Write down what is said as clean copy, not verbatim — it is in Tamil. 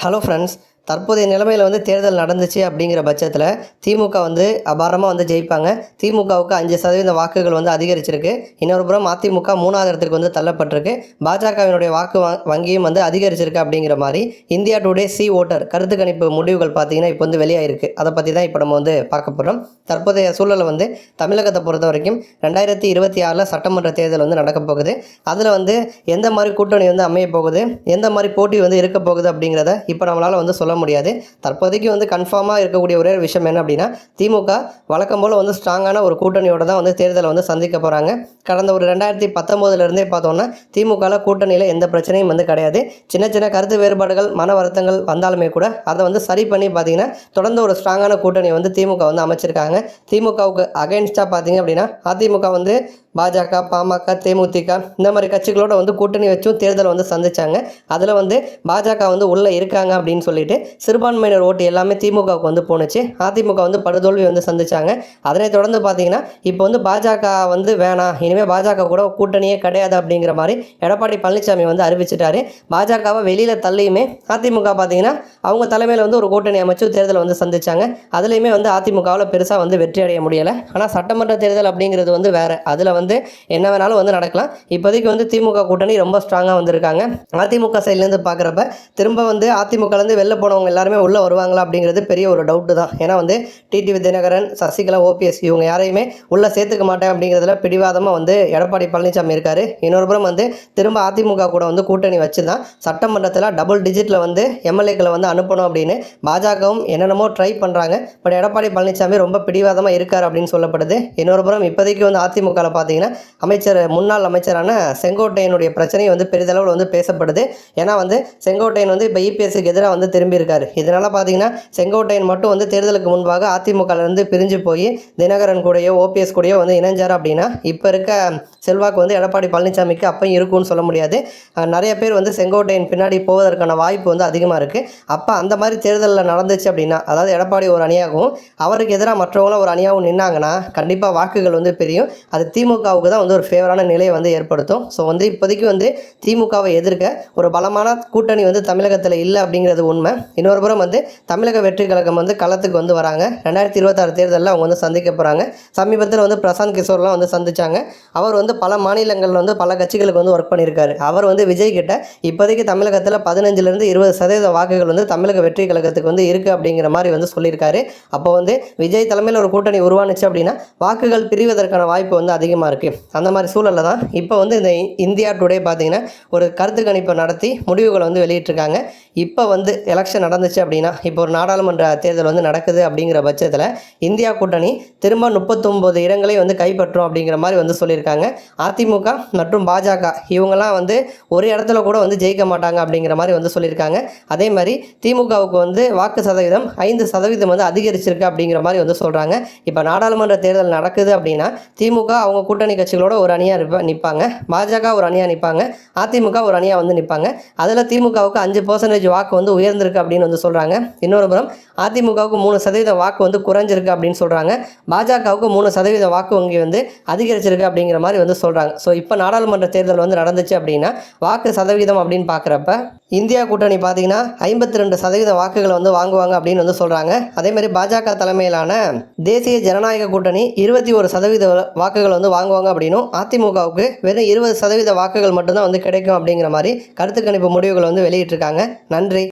ஹலோ ஃப்ரெண்ட்ஸ், தற்போதைய நிலைமையில் தேர்தல் நடந்துச்சு அப்படிங்கிற பட்சத்தில் திமுக அபாரமாக ஜெயிப்பாங்க. திமுகவுக்கு 5% வாக்குகள் அதிகரிச்சிருக்கு. இன்னொரு புறம் அதிமுக 3வது இடத்துக்கு தள்ளப்பட்டிருக்கு. பாஜகவினுடைய வாக்கு வங்கியும் அதிகரிச்சிருக்கு அப்படிங்கிற மாதிரி இந்தியா டுடே சி ஓட்டர் கருத்து கணிப்பு முடிவுகள் பார்த்தீங்கன்னா இப்போ வெளியாயிருக்கு. அதை பற்றி தான் இப்போ நம்ம பார்க்க போகிறோம். தற்போதைய சூழலை தமிழகத்தை பொறுத்த வரைக்கும் 2026 சட்டமன்ற தேர்தல் நடக்க போகுது. அதில் எந்த மாதிரி கூட்டணி அமைய போகுது, எந்த மாதிரி போட்டி இருக்க போகுது அப்படிங்கிறத இப்போ நம்மளால் சொல்ல முடியாது. தற்போதைக்கு கன்ஃபார்மாக இருக்கக்கூடிய ஒரே விஷயம் என்ன அப்படின்னா, திமுக வழக்கம் போல் ஸ்ட்ராங்கான ஒரு கூட்டணியோட தான் தேர்தலை சந்திக்க போகிறாங்க. கடந்த ஒரு 2019 பார்த்தோம்னா திமுகவில் கூட்டணியில் எந்த பிரச்சனையும் கிடையாது. சின்ன சின்ன கருத்து வேறுபாடுகள், மன வருத்தங்கள் வந்தாலுமே கூட அதை சரி பண்ணி பார்த்தீங்கன்னா தொடர்ந்து ஒரு ஸ்ட்ராங்கான கூட்டணி திமுக அமைச்சிருக்காங்க. திமுகவுக்கு அகைன்ஸ்டாக பார்த்தீங்க அப்படின்னா அதிமுக பாஜக, பாமக, தேமுதிக இந்த மாதிரி கட்சிகளோட கூட்டணி வச்சும் தேர்தலை சந்திச்சாங்க. அதில் பாஜக உள்ளே இருக்காங்க அப்படின்னு சொல்லிட்டு சிறுபான்மையினர் ஓட்டு எல்லாமே திமுகவுக்கு போணுச்சு. அதிமுக படுதோல்வி சந்திச்சாங்க. அதனைத் தொடர்ந்து பார்த்தீங்கன்னா இப்போ பாஜக வேணாம், இனிமேல் பாஜக கூட கூட்டணியே கிடையாது அப்படிங்கிற மாதிரி எடப்பாடி பழனிசாமி அறிவிச்சிட்டாரு. பாஜகவை வெளியில் தள்ளியுமே அதிமுக பார்த்தீங்கன்னா அவங்க தலைமையில் ஒரு கூட்டணி அமைச்சு தேர்தலை சந்திச்சாங்க. அதுலேயுமே அதிமுகவில் பெருசாக வெற்றி அடைய முடியலை. ஆனால் சட்டமன்ற தேர்தல் அப்படிங்கிறது வேறு. அதில் என்ன வேணாலும் நடக்கலாம். இப்போதைக்கு திமுக கூட்டணி ரொம்ப ஸ்ட்ராங்காக வந்திருக்காங்க. அதிமுக சைட்லேருந்து பார்க்குறப்ப திரும்ப அதிமுகலேருந்து வெளில போனவங்க எல்லாருமே உள்ளே வருவாங்களா அப்படிங்கிறது பெரிய ஒரு டவுட்டு தான். ஏன்னா டிடிவி தினகரன், சசிகலா, ஓபிஎஸ் இவங்க யாரையுமே உள்ளே சேர்த்துக்க மாட்டேன் அப்படிங்கிறதுல பிடிவாதமாக எடப்பாடி பழனிசாமி இருக்கார். இன்னொரு புறம் திரும்ப அதிமுக கூட கூட்டணி வச்சு தான் சட்டமன்றத்தில் டபுள் டிஜிட்டில் எம்எல்ஏக்களை அனுப்பணும் அப்படின்னு பாஜகவும் என்னென்னமோ ட்ரை பண்ணுறாங்க. பட் எடப்பாடி பழனிசாமி ரொம்ப பிடிவாதமாக இருக்கார் அப்படின்னு சொல்லப்படுது. இன்னொரு புறம் இப்போதைக்கு அதிமுகவில் பார்த்தீங்கன்னா முன்னாள் அமைச்சரான செங்கோட்டையனுடைய பிரச்சனை பெரிதளவில் பேசப்படுது. ஏன்னா செங்கோட்டையன் இப்போ இபிஎஸ்க்கு எதிராக திரும்பி இருக்காரு. இதனால் பார்த்தீங்கன்னா செங்கோட்டையன் மட்டும் தேர்தலுக்கு முன்பாக அதிமுகலேருந்து பிரிஞ்சு போய் தினகரன் கூடயோ ஓபிஎஸ் கூடயோ இணைஞ்சார் அப்படின்னா இப்போ இருக்க செல்வாக்கு எடப்பாடி பழனிசாமிக்கு அப்பையும் இருக்குன்னு சொல்ல முடியாது. நிறைய பேர் செங்கோட்டையன் பின்னாடி போவதற்கான வாய்ப்பு அதிகமாக இருக்குது. அப்போ அந்த மாதிரி தேர்தலில் நடந்துச்சு அப்படின்னா, அதாவது எடப்பாடி ஒரு அணியாகவும் அவருக்கு எதிராக மற்றவங்களும் ஒரு அணியாகவும் நின்னாங்கன்னா கண்டிப்பாக வாக்குகள் பிரியும். அது திமுகவுக்கு தான் ஒரு ஃபேவரான நிலையை ஏற்படுத்தும். ஸோ இப்போதைக்கு திமுகவை எதிர்க்க ஒரு பலமான கூட்டணி தமிழகத்தில் இல்லை அப்படிங்கிறது உண்மை. இன்னொரு புறம் தமிழக வெற்றி கழகம் களத்துக்கு வராங்க. 2026 தேர்தலில் அவங்க சந்திக்க போகிறாங்க. சமீபத்தில் பிரசாந்த் கிஷோர்லாம் சந்திச்சாங்க. அவர் பல மாநிலங்களில் பல கட்சிகளுக்கு ஒர்க் பண்ணியிருக்காரு. அவர் விஜய் கிட்ட இப்போதைக்கு தமிழகத்தில் 15லேருந்து 20% வாக்குகள் தமிழக வெற்றி கழகத்துக்கு இருக்குது அப்படிங்கிற மாதிரி சொல்லியிருக்காரு. அப்போ விஜய் தலைமையில் ஒரு கூட்டணி உருவானுச்சு அப்படின்னா வாக்குகள் பிரிவதற்கான வாய்ப்பு அதிகமாக இருக்குது. அந்த மாதிரி சூழலில் தான் இப்போ இந்த இந்தியா டுடே பார்த்தீங்கன்னா ஒரு கருத்து கணிப்பை நடத்தி முடிவுகளை வெளியிட்டிருக்காங்க. இப்போ எலெக்ஷன் நடந்துச்சு அப்படின்னா, இப்போ ஒரு நாடாளுமன்ற தேர்தல் நடக்குது அப்படிங்கிற பட்சத்தில் இந்தியா கூட்டணி திரும்ப 39 இடங்களை கைப்பற்றும் அப்படிங்கிற மாதிரி சொல்லியிருக்காங்க. அதிமுக மற்றும் பாஜக இவங்கெல்லாம் ஒரு இடத்துல கூட ஜெயிக்க மாட்டாங்க அப்படிங்கிற மாதிரி சொல்லியிருக்காங்க. அதே மாதிரி திமுகவுக்கு வாக்கு சதவீதம் 5% அதிகரிச்சிருக்கு அப்படிங்கிற மாதிரி சொல்கிறாங்க. இப்போ நாடாளுமன்ற தேர்தல் நடக்குது அப்படின்னா திமுக அவங்க கூட்டணி கட்சிகளோட ஒரு அணியாக நிற்பாங்க, பாஜக ஒரு அணியாக நிற்பாங்க, அதிமுக ஒரு அணியாக நிற்பாங்க. அதில் திமுகவுக்கு 5% வாக்கு உயர்ந்திருக்கு அப்படின்னு சொல்கிறாங்க. இன்னொரு புறம் அதிமுகவுக்கு 3% வாக்கு குறைஞ்சிருக்கு அப்படின்னு சொல்கிறாங்க. பாஜகவுக்கு 3% வாக்கு வங்கி அதிகரிச்சிருக்கு அப்படிங்கிற மாதிரி சொல்கிறாங்க. ஸோ இப்போ நாடாளுமன்ற தேர்தல் நடந்துச்சு அப்படின்னா வாக்கு சதவீதம் அப்படின்னு பார்க்குறப்ப இந்தியா கூட்டணி பார்த்தீங்கன்னா 52% வாக்குகளை வாங்குவாங்க அப்படின்னு சொல்கிறாங்க. அதேமாதிரி பாஜக தலைமையிலான தேசிய ஜனநாயக கூட்டணி 21% வாக்குகள் வாங்குவாங்க அப்படின்னும், அதிமுகவுக்கு வெறும் 20% வாக்குகள் மட்டும்தான் கிடைக்கும் அப்படிங்கிற மாதிரி கருத்து கணிப்பு முடிவுகள் வெளியிட்டிருக்காங்க. நன்றி.